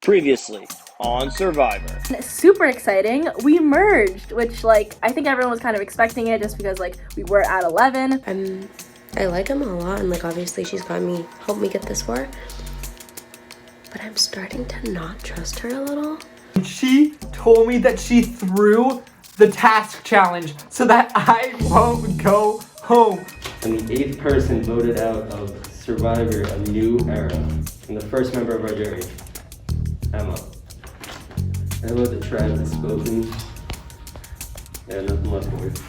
Previously on Survivor. Super exciting. We merged, which I think everyone was kind of expecting it just because we were at 11. I like Emma a lot, and obviously she's helped me get this far. But I'm starting to not trust her a little. She told me that she threw the task challenge so that I won't go home. And the 8th person voted out of Survivor a new era. And the first member of our jury, Emma. Emma, the tribe has spoken. Yeah, nothing left for it.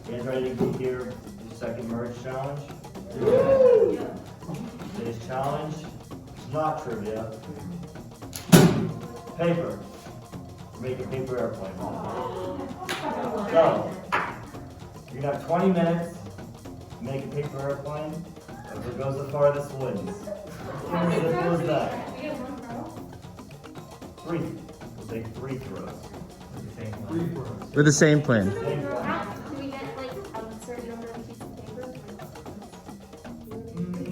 You guys ready to get your second merge challenge? Today's challenge is not trivia. Paper. Make a paper airplane. So, you're gonna have 20 minutes to make a paper airplane. Whoever goes the farthest wins. Simple as that. Three. We'll take 3 throws. With the same plan. Same plan. Do we get a certain number of pieces of paper?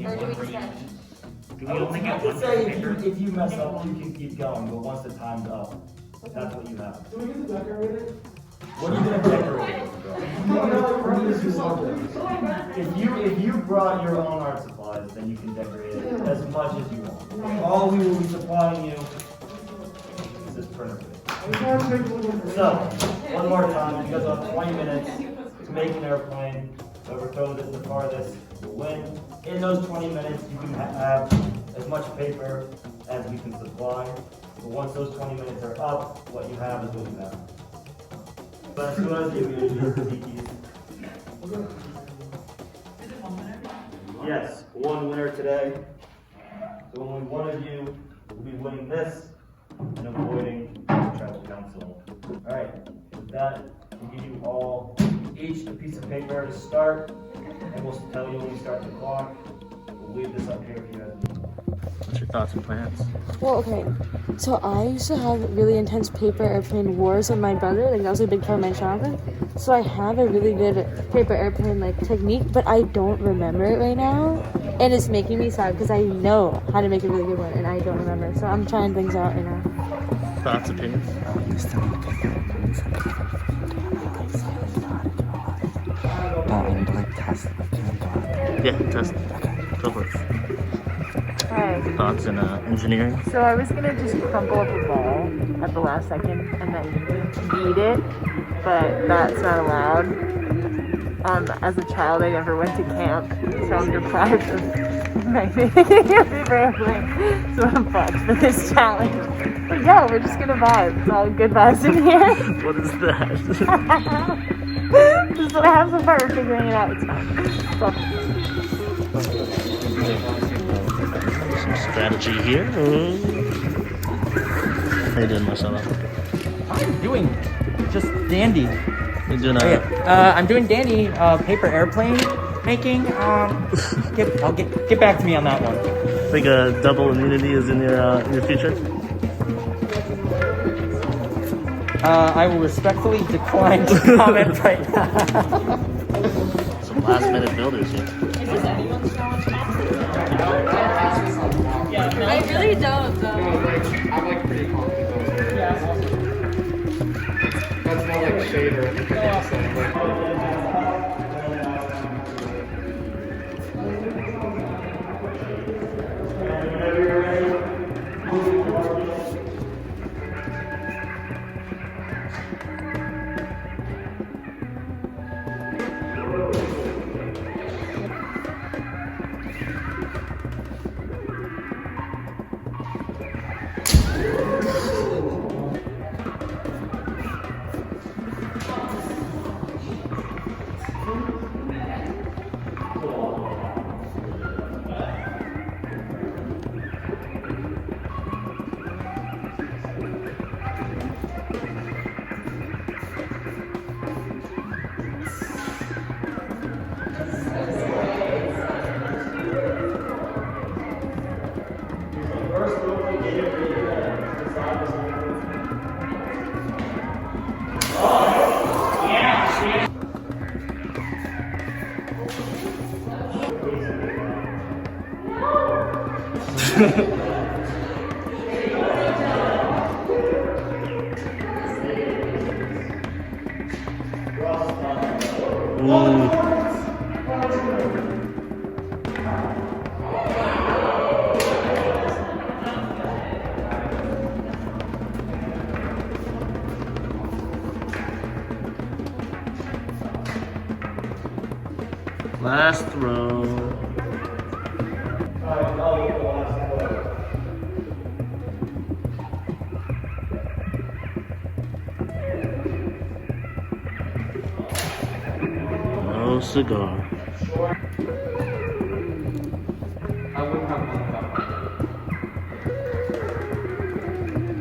Or do we sketch? Do we only get one say if you mess up, you can keep going, but once the time's up, that's what you have. Do we get to decorate it? What are you gonna decorate it? If you brought your own art supplies, then you can decorate it as much as you want. All we will be supplying you is this printer. So, one more time, you guys have 20 minutes to make an airplane. Whoever throws it the farthest will win. In those 20 minutes, you can have as much paper as we can supply. But once those 20 minutes are up, what you have is what you have. But who has the Yes, one winner today. So only one of you will be winning this and avoiding the tribal council. Alright, with that, we'll give you all each a piece of paper to start, and we'll tell you when we start the clock. We'll leave this up here if you have any. What's your thoughts and plans? Well, okay. So I used to have really intense paper airplane wars with my brother. That was a big part of my childhood. So I have a really good paper airplane technique, but I don't remember it right now. And it's making me sad because I know how to make a really good one, and I don't remember. So I'm trying things out right now. Thoughts, opinions? Yeah, test. Go for it. Alright, Thoughts in engineering? so I was gonna just crumple up a ball at the last second and then beat it, but that's not allowed. As a child, I never went to camp, so I'm deprived of making a paper airplane, so I'm fucked for this challenge. But yeah, we're just gonna vibe. It's all good vibes in here. What is that? This is what I have so far. We're figuring it out. It's fine. So, Some strategy here. How you doing, Marcelo? I'm doing just dandy. You're doing I'm doing dandy paper airplane making. I'll get back to me on that one. think a double immunity is in your future? I will respectfully decline to comment right now. Some last minute builders here. Is this anyone's challenge? I really don't, though. I'm pretty confident. Yeah. That's more Last throw. No cigar.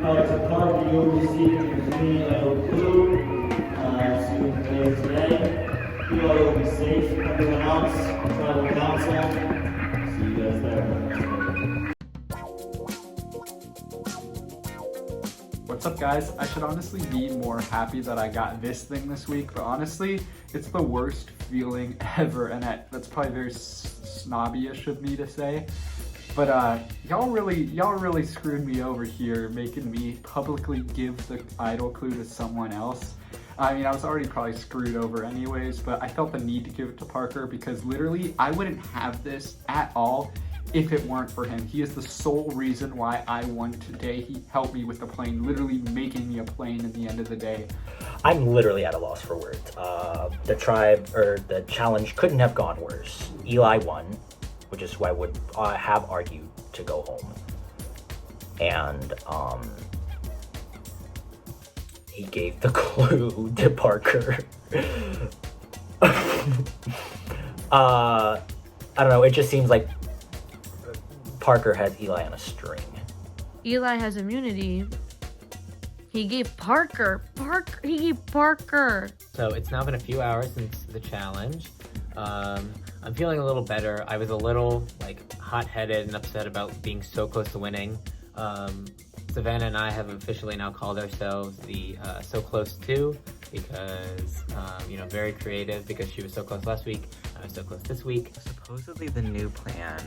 It's a card that you'll receive from me, I hope blue, student later today. You all will be safe. Everyone else, tribal council. See you guys there. What's up, guys? I should honestly be more happy that I got this thing this week, but honestly, it's the worst feeling ever, and that's probably very snobby-ish of me to say. But y'all really screwed me over here, making me publicly give the idol clue to someone else. I mean, I was already probably screwed over anyways, but I felt the need to give it to Parker because literally I wouldn't have this at all if it weren't for him. He is the sole reason why I won today. He helped me with the plane, literally making me a plane at the end of the day. I'm literally at a loss for words. The challenge couldn't have gone worse. Eli won, which is who I would have argued to go home. And he gave the clue to Parker. I don't know, it just seems like Parker has Eli on a string. Eli has immunity. He gave Parker. He gave Parker. So it's now been a few hours since the challenge. I'm feeling a little better. I was a little hot-headed and upset about being so close to winning. Savannah and I have officially now called ourselves the So Close To because, very creative because she was so close last week. I was so close this week. Supposedly the new plan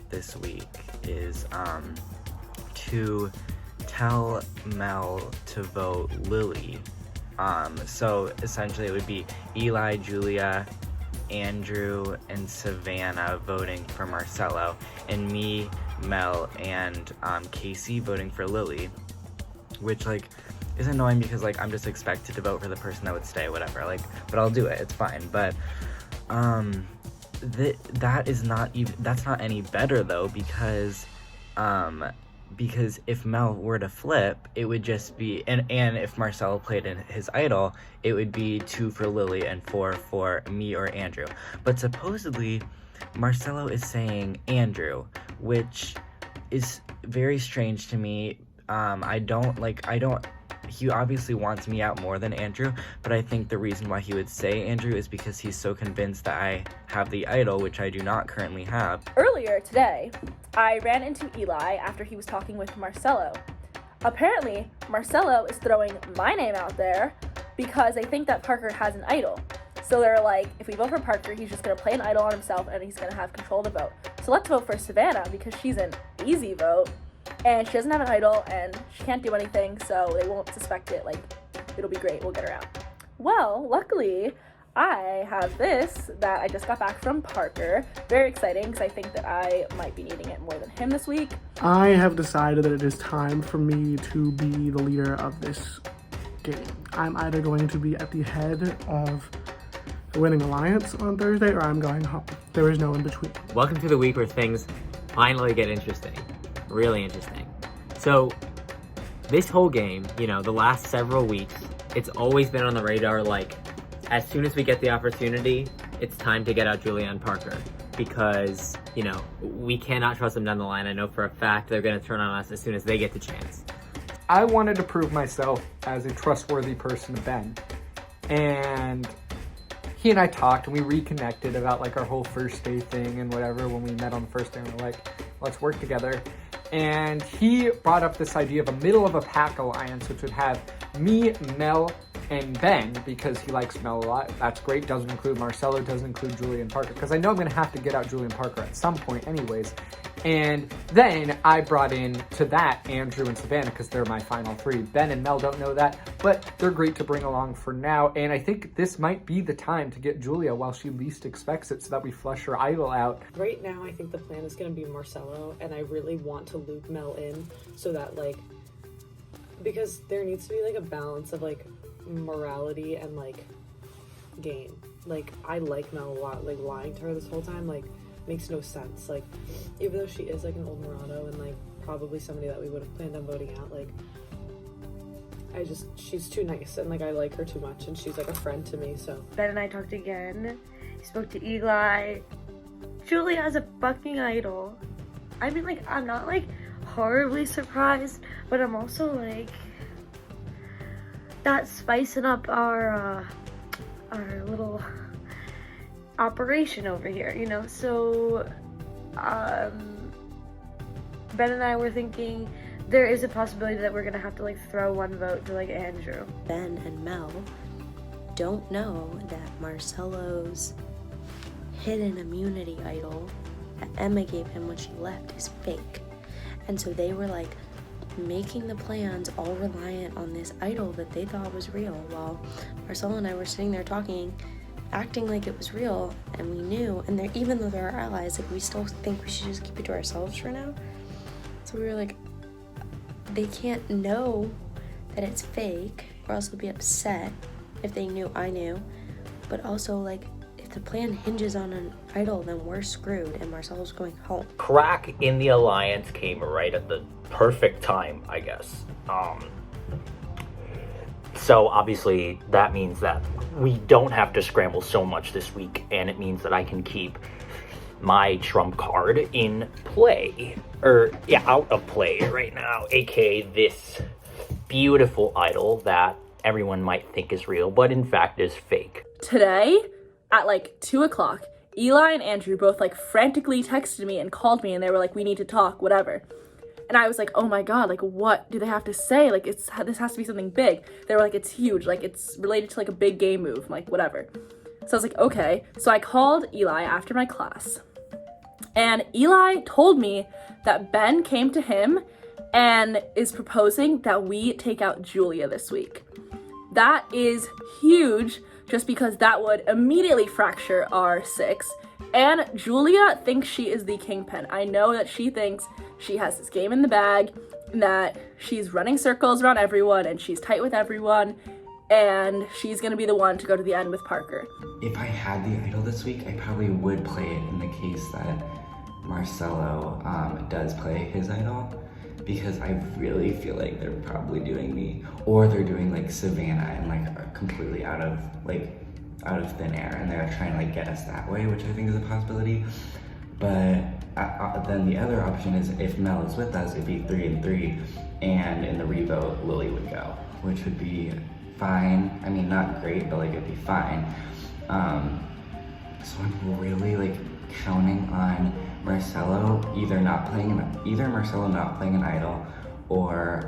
this week is to tell Mel to vote Lily. So essentially it would be Eli, Julia, Andrew, and Savannah voting for Marcelo, and me, Mel, and Casey voting for Lily, which is annoying because I'm just expected to vote for the person that would stay, whatever, but I'll do it, it's fine. But that's not any better though, because if Mel were to flip, it would just be, and if Marcelo played in his idol, it would be 2 for Lily and 4 for me or Andrew. But supposedly, Marcelo is saying Andrew, which is very strange to me. He obviously wants me out more than Andrew, but I think the reason why he would say Andrew is because he's so convinced that I have the idol, which I do not currently have. Earlier today, I ran into Eli after he was talking with Marcelo. Apparently, Marcelo is throwing my name out there because they think that Parker has an idol. So they're like, if we vote for Parker, he's just going to play an idol on himself and he's going to have control of the vote. So let's vote for Savannah because she's an easy vote. And she doesn't have an idol, and she can't do anything, so they won't suspect it. It'll be great. We'll get her out. Well, luckily, I have this that I just got back from Parker. Very exciting because I think that I might be needing it more than him this week. I have decided that it is time for me to be the leader of this game. I'm either going to be at the head of the winning alliance on Thursday or I'm going home. There is no in between. Welcome to the week where things finally get interesting. Really interesting. So, this whole game, you know, the last several weeks, it's always been on the radar, like, as soon as we get the opportunity, it's time to get out Julia and Parker. Because, you know, we cannot trust them down the line. I know for a fact they're going to turn on us as soon as they get the chance. I wanted to prove myself as a trustworthy person to Ben. And he and I talked and we reconnected about like our whole first day thing and whatever when we met on the first day and we're like, let's work together. And he brought up this idea of a middle of a pack alliance, which would have me, Mel, and Ben, because he likes Mel a lot. That's great. Doesn't include Marcelo, doesn't include Julia and Parker, because I know I'm going to have to get out Julia and Parker at some point anyways. And then I brought in to that Andrew and Savannah, because they're my final three. Ben and Mel don't know that, but they're great to bring along for now. And I think this might be the time to get Julia while she least expects it so that we flush her idol out. Right now, I think the plan is going to be Marcelo, and I really want to loop Mel in so that, like, because there needs to be, like, a balance of, like, morality and, like, game. Like, I like Mel a lot. Like, lying to her this whole time, like, makes no sense. Like, even though she is, like, an old Morado and, like, probably somebody that we would have planned on voting out, like, she's too nice, and, like, I like her too much, and she's, like, a friend to me, so. Ben and I talked again. He spoke to Eli. Julia has a fucking idol. I mean, like, I'm not, like, horribly surprised, but I'm also, like, that's spicing up our little operation over here, you know? So, Ben and I were thinking there is a possibility that we're gonna have to, like, throw one vote to, like, Andrew. Ben and Mel don't know that Marcelo's hidden immunity idol that Emma gave him when she left is fake. And so they were, like, making the plans all reliant on this idol that they thought was real, while Marcelo and I were sitting there talking, acting like it was real, and we knew, and even though they're our allies, like, we still think we should just keep it to ourselves for now. So we were like, they can't know that it's fake, or else they'll be upset if they knew I knew, but also, like, if the plan hinges on an idol, then we're screwed, and Marcelo's going home. Crack in the alliance came right at the perfect time, I guess. So obviously that means that we don't have to scramble so much this week, and it means that I can keep my trump card in play, out of play right now, aka this beautiful idol that everyone might think is real, but in fact is fake. Today, at like 2 o'clock, Eli and Andrew both like frantically texted me and called me, and they were like, we need to talk, whatever. And I was like, oh my god, like, what do they have to say? Like, this has to be something big. They were like, it's huge, like, it's related to like a big game move, like, whatever. So I was like, okay. So I called Eli after my class, and Eli told me that Ben came to him and is proposing that we take out Julia this week. That is huge, just because that would immediately fracture our 6. And Julia thinks she is the kingpin. I know that she thinks she has this game in the bag, and that she's running circles around everyone, and she's tight with everyone, and she's gonna be the one to go to the end with Parker. If I had the idol this week, I probably would play it in the case that Marcelo does play his idol, because I really feel like they're probably doing me, or they're doing like Savannah and like completely out of thin air, and they're trying to like get us that way, which I think is a possibility. But then the other option is if Mel is with us, it'd be 3-3, and in the revote, Lily would go, which would be fine. I mean, not great, but like it'd be fine. So I'm really like counting on Marcelo either Marcelo not playing an idol, or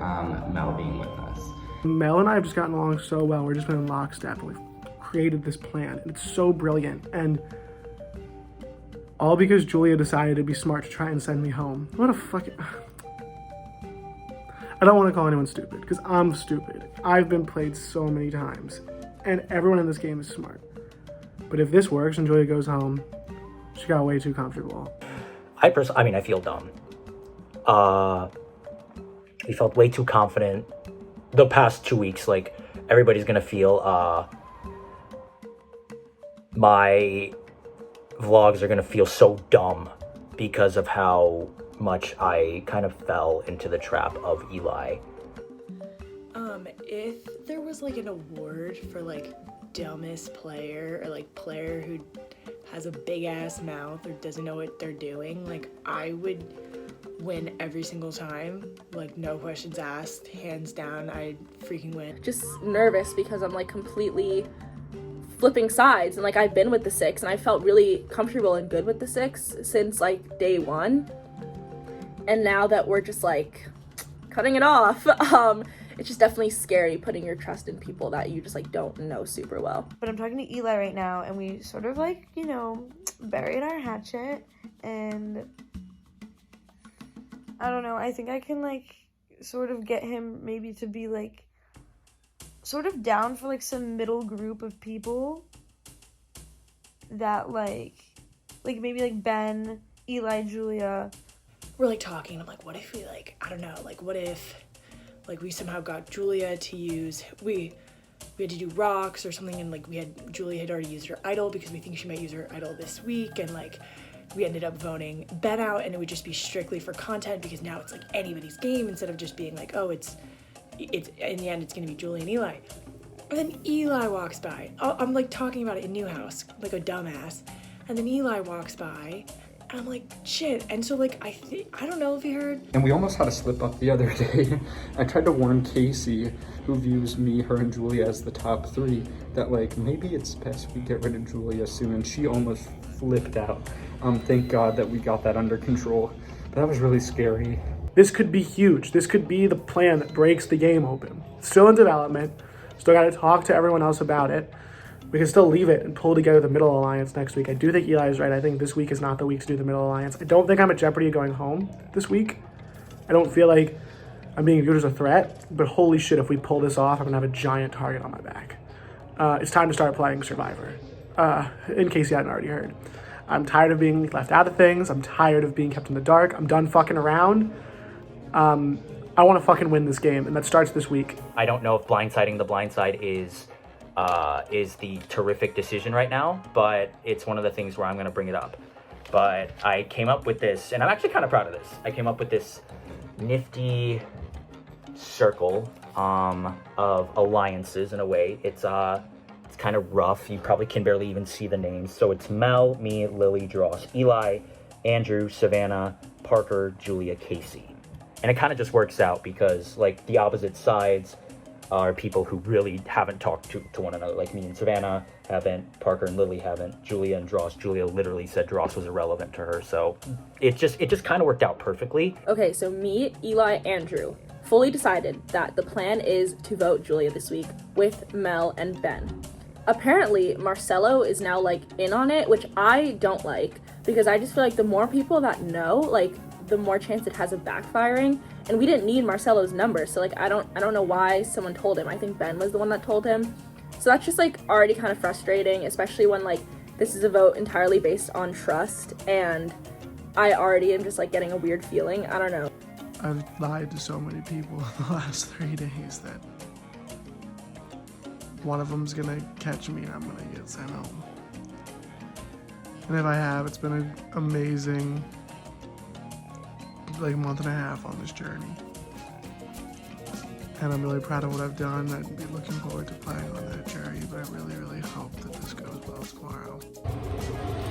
Mel being with us. Mel and I have just gotten along so well. We're just been in lockstep, and we've created this plan, and it's so brilliant, and all because Julia decided to be smart to try and send me home. What a fucking... I don't want to call anyone stupid, because I'm stupid. I've been played so many times, and everyone in this game is smart. But if this works and Julia goes home, she got way too comfortable. I feel dumb. We felt way too confident the past 2 weeks. Like, everybody's gonna feel, my vlogs are gonna feel so dumb because of how much I kind of fell into the trap of Eli. If there was like an award for like dumbest player or like player who has a big ass mouth or doesn't know what they're doing, like I would win every single time, like no questions asked, hands down, I'd freaking win. Just nervous because I'm like completely flipping sides, and like I've been with the 6 and I felt really comfortable and good with the 6 since like day 1, and now that we're just like cutting it off, it's just definitely scary putting your trust in people that you just like don't know super well. But I'm talking to Eli right now, and we sort of like, you know, buried our hatchet, and I don't know, I think I can like sort of get him maybe to be like sort of down for like some middle group of people that like maybe like Ben, Eli, Julia. We're like talking, I'm like, what if we like, I don't know, like what if like we somehow got Julia to use, we had to do rocks or something, and like Julia had already used her idol because we think she might use her idol this week, and like we ended up voting Ben out, and it would just be strictly for content because now it's like anybody's game instead of just being like, oh, it's in the end it's gonna be Julia and Eli. And then Eli walks by. I'm like talking about it in Newhouse like a dumbass, and then Eli walks by. And I'm like, shit. And so like, I don't know if you heard. And we almost had a slip up the other day. I tried to warn Casey, who views me, her, and Julia as the top 3, that like, maybe it's best we get rid of Julia soon. And she almost flipped out. Thank God that we got that under control. But that was really scary. This could be huge. This could be the plan that breaks the game open. Still in development. Still got to talk to everyone else about it. We can still leave it and pull together the middle alliance next week. I do think Eli's right. I think this week is not the week to do the middle alliance. I don't think I'm at jeopardy of going home this week. I don't feel like I'm being viewed as a threat, but holy shit, if we pull this off, I'm gonna have a giant target on my back. It's time to start playing Survivor, in case you hadn't already heard. I'm tired of being left out of things. I'm tired of being kept in the dark. I'm done fucking around. I wanna fucking win this game, and that starts this week. I don't know if blindsiding the blindside is the terrific decision right now, but it's one of the things where I'm going to bring it up. But I came up with this, and I'm actually kind of proud of this. I came up with this nifty circle of alliances in a way. It's kind of rough. You probably can barely even see the names. So it's Mel, me, Lily, Dross, Eli, Andrew, Savannah, Parker, Julia, Casey. And it kind of just works out because like the opposite sides are people who really haven't talked to one another. Like me and Savannah haven't, Parker and Lily haven't, Julia and Dross. Julia literally said Dross was irrelevant to her, so it just kind of worked out perfectly. Okay, so me, Eli, Andrew fully decided that the plan is to vote Julia this week with Mel and Ben. Apparently, Marcelo is now like in on it, which I don't like because I just feel like the more people that know, like the more chance it has of backfiring. And we didn't need Marcelo's number, so like I don't know why someone told him. I think Ben was the one that told him. So that's just like already kind of frustrating, especially when like this is a vote entirely based on trust, and I already am just like getting a weird feeling. I don't know. I've lied to so many people in the last 3 days that one of them's gonna catch me and I'm gonna get sent home. And if I have, it's been an amazing like month and a half on this journey. And I'm really proud of what I've done. I'd be looking forward to playing on that journey, but I really, really hope that this goes well tomorrow.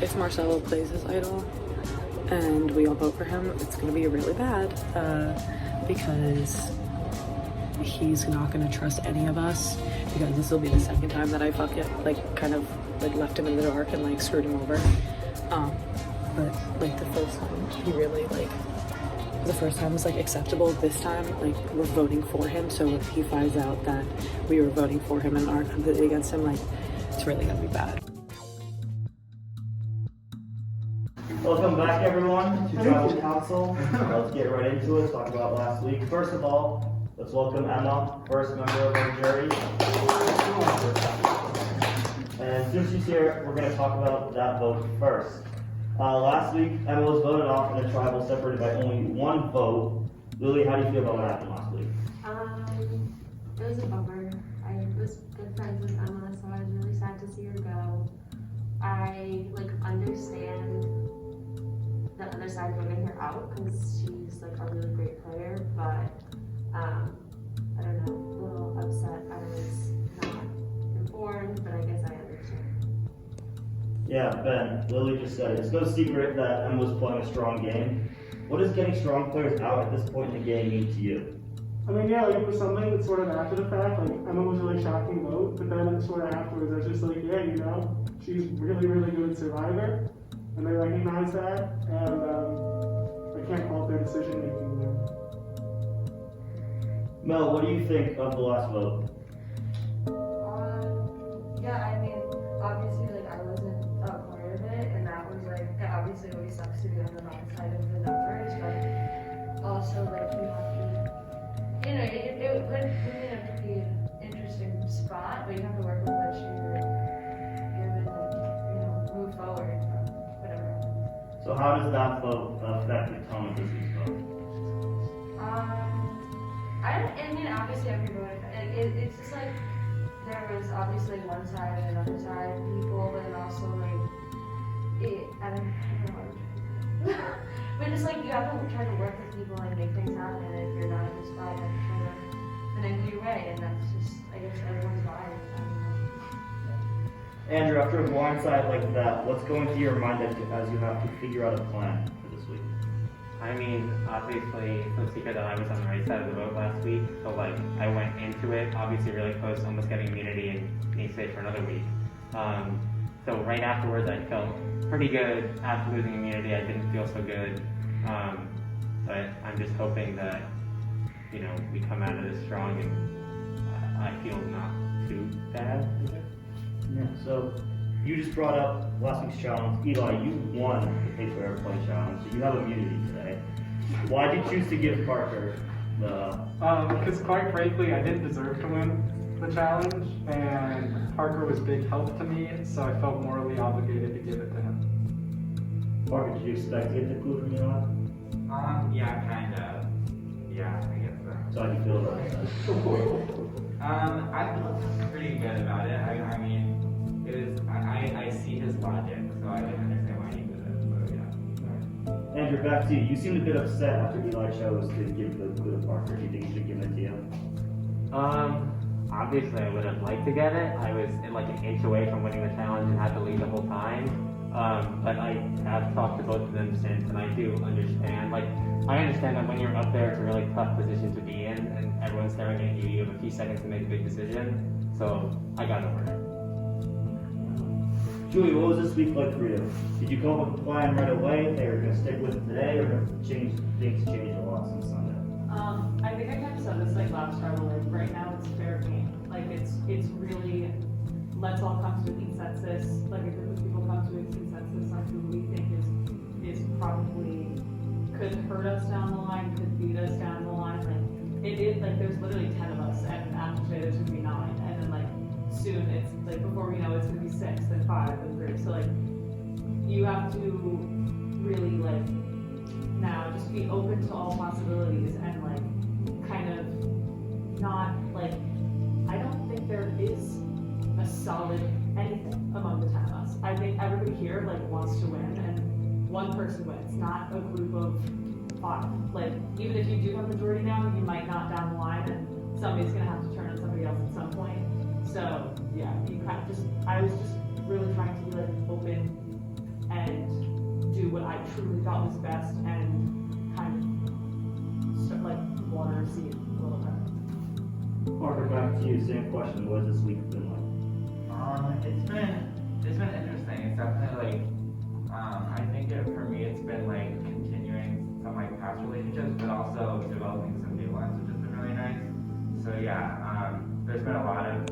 If Marcelo plays his idol and we all vote for him, it's gonna be really bad because he's not gonna trust any of us, because this will be the second time that I kind of left him in the dark and like screwed him over. But like the first time he really the first time was like acceptable. This time like we're voting for him, so if he finds out that we were voting for him and aren't completely against him, like it's really gonna be bad. Welcome back everyone to Tribal Council. Let's get right into it, talk about last week. First of all, let's welcome Emma, first member of our jury. And since she's here, we're going to talk about that vote first. Last week, Emma was voted off and the tribe was separated by only one vote. Lily, how do you feel about what happened last week? It was a bummer. I was good friends with Emma, so I was really sad to see her go. I understand the other side voting her out because she's a really great player, but I don't know, a little upset. I was not informed, but I guess I understand. Yeah, Ben, Lily just said it. It's no secret that Emma was playing a strong game. What does getting strong players out at this point in the game mean to you? I mean, yeah, it was something that's sort of after the fact. Emma was a really shocking vote, but then sort of afterwards, I was just yeah, she's really, really good at Survivor, and they recognize that, and I can't fault their decision making there. Mel, what do you think of the last vote? Yeah, I mean, obviously, I wasn't a part of it, and that was it obviously always sucks to be on the wrong side of the numbers, but also you have to, it would have to be an interesting spot, but you have to work with what you're given, move forward from whatever. So how does that vote affect the tone of this week's vote? I mean, obviously every vote, it's just there was obviously one side and another side people, but then also I don't know what I'm trying to say. But just you have to try to work with people and make things happen, and if you're not in the spot, you have to try to manipulate your way, and that's just, I guess, everyone's bias. Andrew, after a blindside like that, what's going through your mind as you have to figure out a plan for this week? I mean, obviously, it's no secret that I was on the right side of the vote last week, so I went into it obviously really close, almost getting immunity and being safe for another week. So right afterwards, I felt pretty good. After losing immunity, I didn't feel so good, but I'm just hoping that we come out of this strong and I feel not too bad. Yeah. So you just brought up last week's challenge. Eli, you won the paper airplane challenge, so you have immunity today. Why did you choose to give Parker the... Because quite frankly, I didn't deserve to win the challenge, and Parker was big help to me, so I felt morally obligated to give it to him. Parker, did you expect to get the clue from Eli? Yeah, kind of. Yeah, I guess so. So how do you feel about that? I feel pretty good about it. I mean, I see his logic, so I didn't understand why he did it, so yeah. Andrew, back to you. You seemed a bit upset after Eli chose to give the clue to Parker. Do you think you should give it to you? Obviously I would have liked to get it. I was an inch away from winning the challenge and had to lead the whole time. But I have talked to both of them since, and I do understand. I understand that when you're up there, it's a really tough position to be in, and everyone's staring at you. You have a few seconds to make a big decision, so I got over it. Julie, what was this week like for you? Did you come up with a plan right away that you're going to stick with it today, or things changed a lot since Sunday? I think I kind of said this last tribal. Right now it's fair game. It's really let's all come to a consensus. A group of people come to a consensus on who we think is probably could hurt us down the line, could beat us down the line. There's literally 10 of us, and after today there's gonna be 9, and then soon it's before we know it's gonna be 6, then 5, then 3. So you have to really now just be open to all possibilities and kind of not I don't think there is a solid anything among the 10 of us. I think everybody here wants to win, and one person wins, not a group of 5. Even if you do have majority now, you might not down the line, and somebody's gonna have to turn on somebody else at some point. So yeah, you kind of I was just really trying to be open and do what I truly thought was best, and kind of water seed a little bit. Parker, back to you. Same question. What has this week been like? It's been interesting. It's definitely I think for me it's been continuing some past relationships, but also developing some new ones, which has been really nice. So yeah, there's been a lot of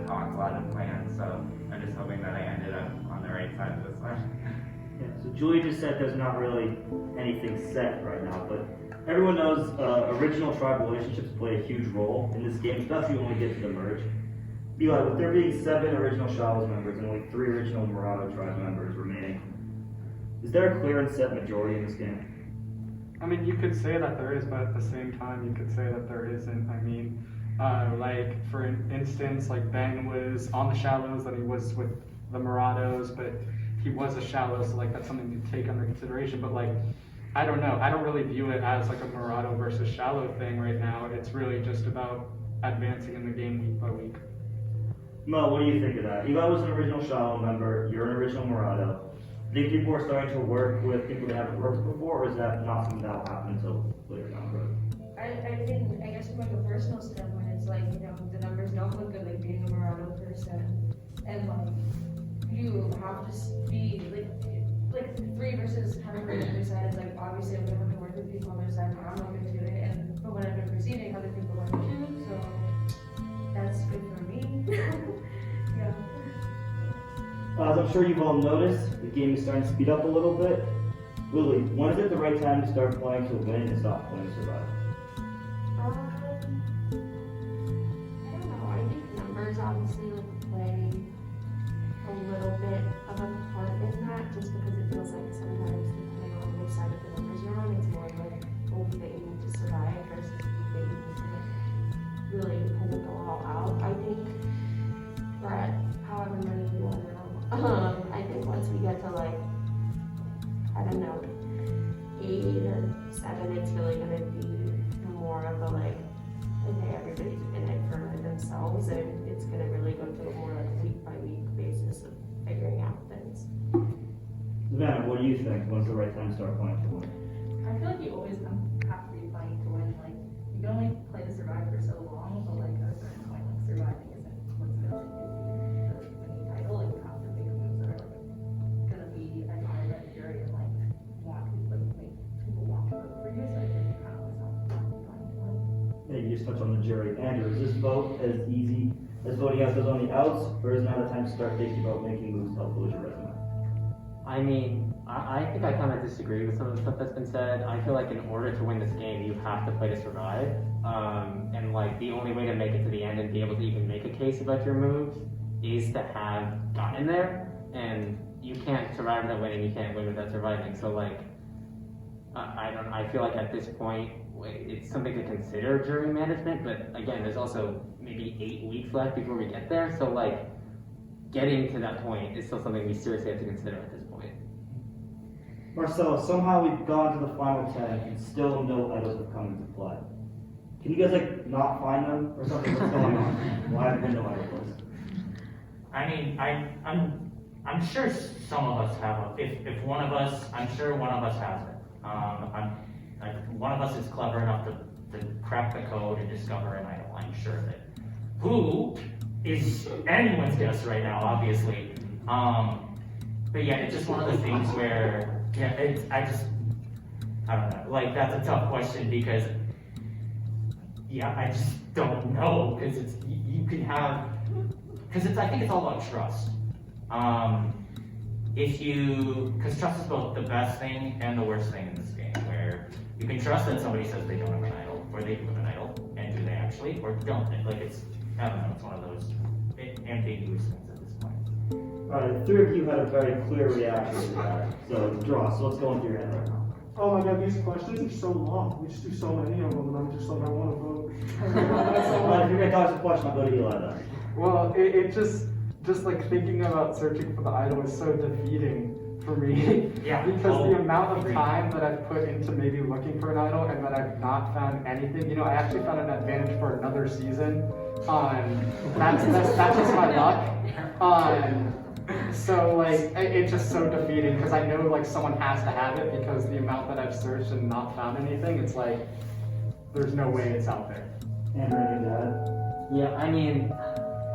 talks, a lot of plans. So I'm just hoping that I ended up on the right side of this one. Yeah. So Julie just said there's not really anything set right now, but everyone knows original tribe relationships play a huge role in this game, especially when we get to the merge. Eli, with there being 7 original Shallows members and only 3 original Murado tribe members remaining, is there a clear and set majority in this game? I mean, you could say that there is, but at the same time, you could say that there isn't. I mean, like, for instance, like, Ben was on the Shallows, then he was with the Murados, but he was a Shallow, so, like, that's something to take under consideration. But, like, I don't know. I don't really view it as, like, a Murado versus Shallow thing right now. It's really just about advancing in the game week by week. Mo, what do you think of that? Eli was an original Shallow member, you're an original Murado. Do you think people are starting to work with people they haven't worked with before, or is that not something that will happen until later down the road? I guess from like a personal standpoint, it's like, you know, the numbers don't look good, like being a Murado person. And like, you have to be, like 3 versus having on the other side, it's like, obviously I'm gonna have to work with people on the other side, but I'm not gonna do it. But when I've been proceeding, other people are too, so that's good for me. Yeah. As I'm sure you've all noticed, the game is starting to speed up a little bit. Lily, when is it the right time to start playing to win and stop playing to survive? I don't know. I think numbers obviously like play a little bit of a part in that, just because it feels like sometimes depending on which side of the numbers you're on, it's more like a week that you need to survive versus a week that you need to really kind of go all out. I think that however many we want to know. I think once we get to like, I don't know, 8 or 7, it's really going to be more of a like, okay, everybody's in it for themselves, and it's going to really go to a more like week by week basis of figuring out things. Savannah, what do you think? When's the right time to start playing to win? I feel like you always have to be playing to win. Like, you can only play to survive for so long, but like at a certain point, like surviving isn't what's going to give you the winning title. Like, you have to make moves that are like going to be admired by the jury and like want to make people want to vote for you. So I think you kind of always have to be playing to win. Yeah, you just touched on the jury. Andrew, is this vote as easy as voting out those on the outs, or is now the time to start thinking about making moves to help build your resume? I mean, I think I kind of disagree with some of the stuff that's been said. I feel like in order to win this game, you have to play to survive. And like the only way to make it to the end and be able to even make a case about your moves is to have gotten there. And you can't survive without winning, you can't win without surviving. So like, I feel like at this point, it's something to consider jury management, but again, there's also maybe 8 weeks left before we get there. So like, getting to that point is still something we seriously have to consider at this point. Marcelo, somehow we've gone to the final 10 and still no idols have come into play. Can you guys like not find them or something? What's going on? Why have there been no idols? I mean, I'm sure some of us have it. If one of us, I'm sure one of us has it. One of us is clever enough to crack the code and discover an idol. I'm sure of it. Who is anyone's guess right now, obviously. But yeah, it's just one of the things where, yeah, I don't know. Like, that's a tough question because, yeah, I just don't know. Because you can have, I think it's all about trust. Because trust is both the best thing and the worst thing in this game, where you can trust that somebody says they don't have an idol, or they do have an idol, and do they actually, or don't they? Like, I don't know, it's one of those ambiguous things at this point. Alright, 3 of you had a very clear reaction to that. So, draw. So let's go into your head right now. Oh my god, these questions are so long. We just do so many of them, and I'm just like, I want to vote. If you're going to dodge the question, I'll go to Eli then. Well, it just like thinking about searching for the idol is so defeating for me. Yeah. Because the amount of time that I've put into maybe looking for an idol and that I've not found anything. You know, I actually found an advantage for another season. That's just my luck. So like it's just so defeating because I know like someone has to have it because the amount that I've searched and not found anything, it's like there's no way it's out there. Andrew, anything to add? Yeah, I mean,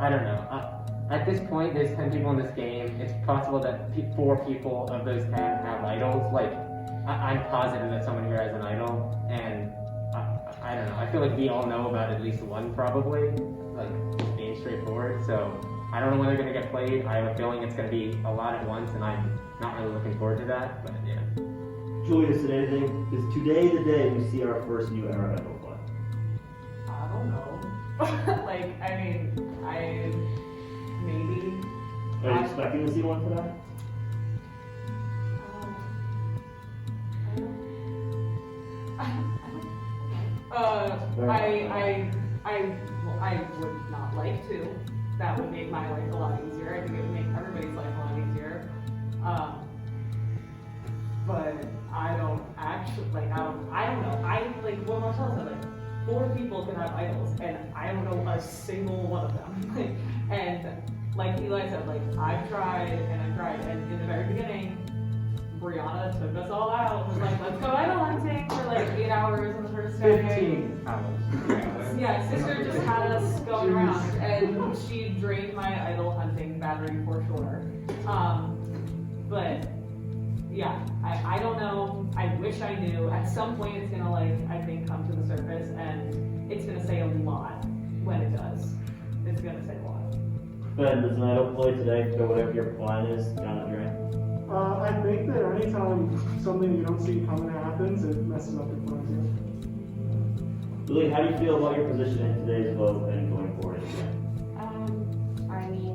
I don't know. At this point, there's 10 people in this game. It's possible that 4 people of those 10 have idols. Like, I'm positive that someone here has an idol, and I don't know. I feel like we all know about at least one probably, like being straightforward. So I don't know when they're gonna get played. I have a feeling it's gonna be a lot at once, and I'm not really looking forward to that. But yeah. Julia, is today the day we see our first new era idol play? I don't know. Like, I mean, maybe. Are you expecting to see one for that? I would not like to. That would make my life a lot easier. I think it would make everybody's life a lot easier. But I don't actually, like, I don't know. Like what Marcel said, like, 4 people can have idols, and I don't know a single one of them. And like Eli said, like, I've tried, and in the very beginning, Brianna took us all out, was like, let's go idol hunting for like 8 hours on the first day. 15 hours. Yeah, sister just had us going around, and she drained my idol hunting battery for sure. But yeah, I don't know. I wish I knew. At some point, it's gonna, like, I think, come to the surface, and it's gonna say a lot when it does. It's gonna say a lot. Ben, does an idol play today for whatever your plan is down the drain? I think that anytime something you don't see coming happens, it messes up your plans. Lily, how do you feel about your position in today's vote and going forward again? I mean,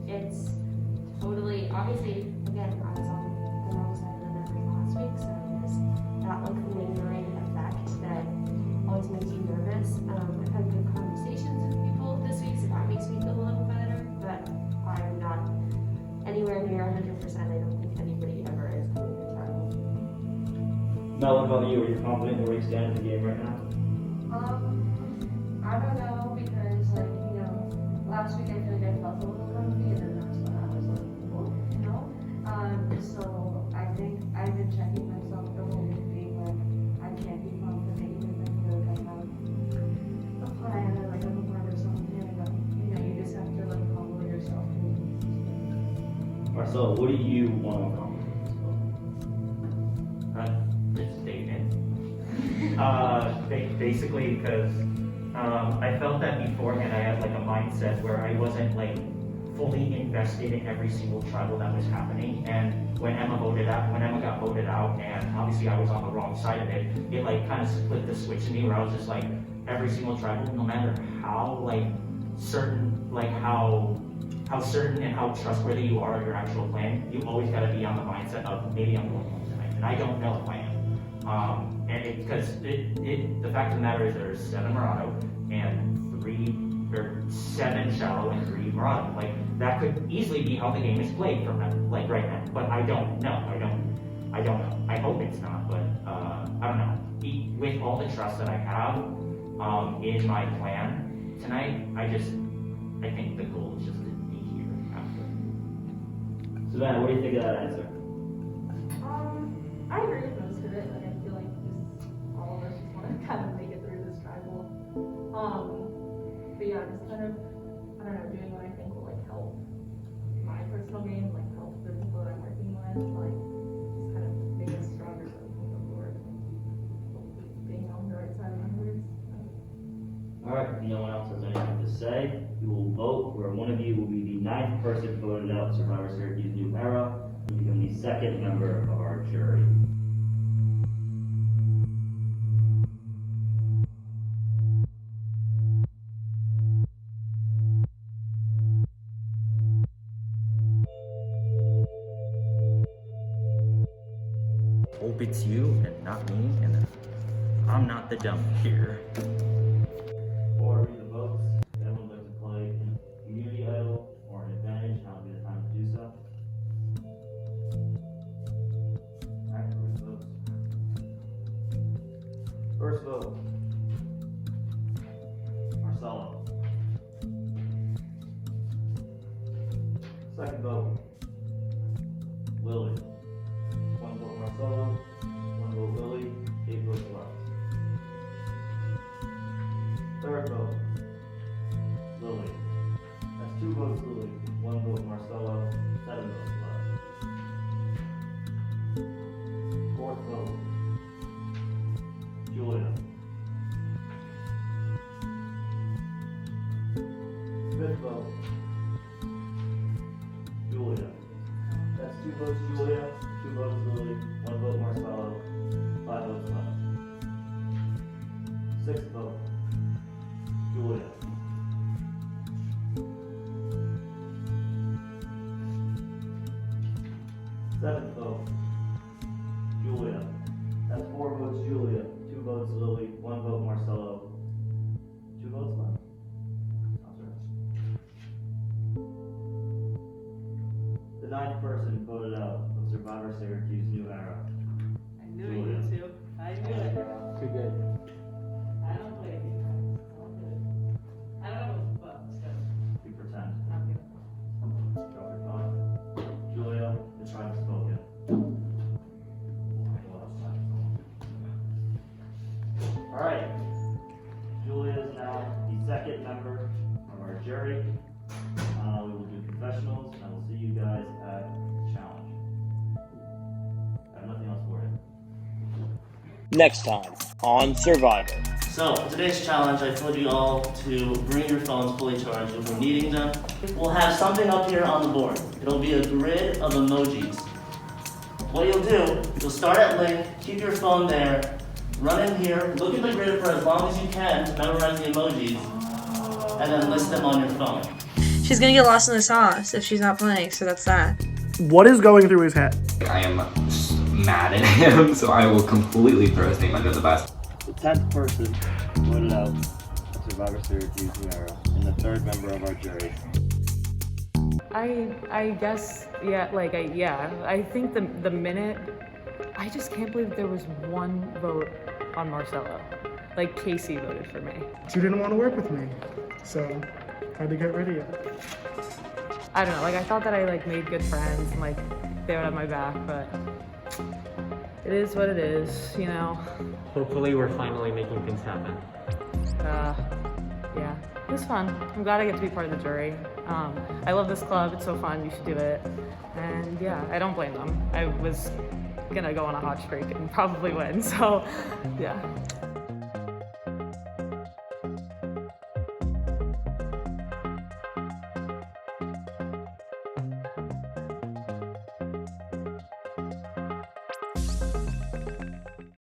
it's totally, obviously, again, I was on the wrong side of the numbers last week, so there's that like lingering effect that always makes you nervous. I've had good conversations with people this week, so that makes me feel a little better, but I'm not anywhere near 100%. I don't think anybody ever is going to trial. Mel, what about you? Are you confident where you stand in the game right now? I don't know, because, like, you know, last week I feel like I felt a little comfy, and then that's when I was like, oh, you know? So I think I've been checking myself the whole week, being like, I can't be confident even if I feel like I have a plan or like a plan or something, but, you know, you just have to, like, humble yourself. Marcel, what do you want to accomplish? It's statement. Basically, because I felt that beforehand I had like a mindset where I wasn't like fully invested in every single tribal that was happening. And when Emma got voted out, and obviously I was on the wrong side of it, it like kind of split the switch in me where I was just like, every single tribal, no matter how like certain, like how certain and how trustworthy you are of your actual plan, you always got to be on the mindset of maybe I'm going home tonight, and I don't know if I am. The fact of the matter is there's 7 Murado and 7 shallow and 3 Murado. Like, that could easily be how the game is played from them, like right now. But I don't know. I don't know. I hope it's not, but I don't know. With all the trust that I have in my plan tonight, I think the goal is just to be here after. Savannah, what do you think of that answer? I agree with most of it. Like, I feel like just all of us just want to kind of make it through this tribal. But yeah, just kind of, I don't know, doing what I think will like help my personal game, like help the people that I'm working with, like just kind of make us stronger so we can go forward. Being on the right side of numbers. All right, if no one else has anything to say, we will vote where one of you will be the 9th person voted out Survivor Syracuse New Era, and become the 2nd member of our jury. Hope it's you and not me, and I'm not the dumb here. Before I read the votes, if anyone would like to play a community idol or an advantage, now would be the time to do so. Alright, read the votes. First vote, Marcelo. Second vote, Lily. 1 vote Marcelo, 1 vote Lily, 8 votes left. Third vote, Lily. That's 2 votes Lily, 1 vote Marcelo, 7 votes left. Fourth vote, Julia. Fifth vote, Julia. That's 2 votes Julia, 2 votes Lily, 1 vote Marcelo, 5 votes left. Sixth vote, Julia. Seventh vote, Julia. That's 4 votes Julia, 2 votes Lily, 1 vote Marcelo, 2 votes left. The 9th person voted out of Survivor Syracuse New Era. I knew you two. I knew it. Too good. I don't play defense. I don't know what's but so. You pretend. Okay. Drop your phone. Julia, the tribe has spoken. Alright. Julia is now the 2nd member of our jury. We will do confessionals, and we'll see you guys at challenge. I have nothing else for you. Next time on Survivor. So, for today's challenge, I told you all to bring your phones fully charged if we're needing them. We'll have something up here on the board. It'll be a grid of emojis. What you'll do, you'll start at link, keep your phone there, run in here, look at the grid for as long as you can to memorize the emojis, and then list them on your phone. She's gonna get lost in the sauce if she's not playing, so that's that. What is going through his head? I am mad at him, so I will completely throw his name under the bus. The 10th person voted out of Survivor Syracuse New Era, and the 3rd member of our jury. I guess, yeah, I think the minute, I just can't believe there was 1 vote on Marcelo. Like, Casey voted for me. She didn't want to work with me, so I had to get rid of you. I don't know, like, I thought that I, like, made good friends and, like, they would have my back, but it is what it is, you know? Hopefully we're finally making things happen. Yeah, it was fun. I'm glad I get to be part of the jury. I love this club, it's so fun, you should do it. And yeah, I don't blame them. I was gonna go on a hot streak and probably win, so yeah.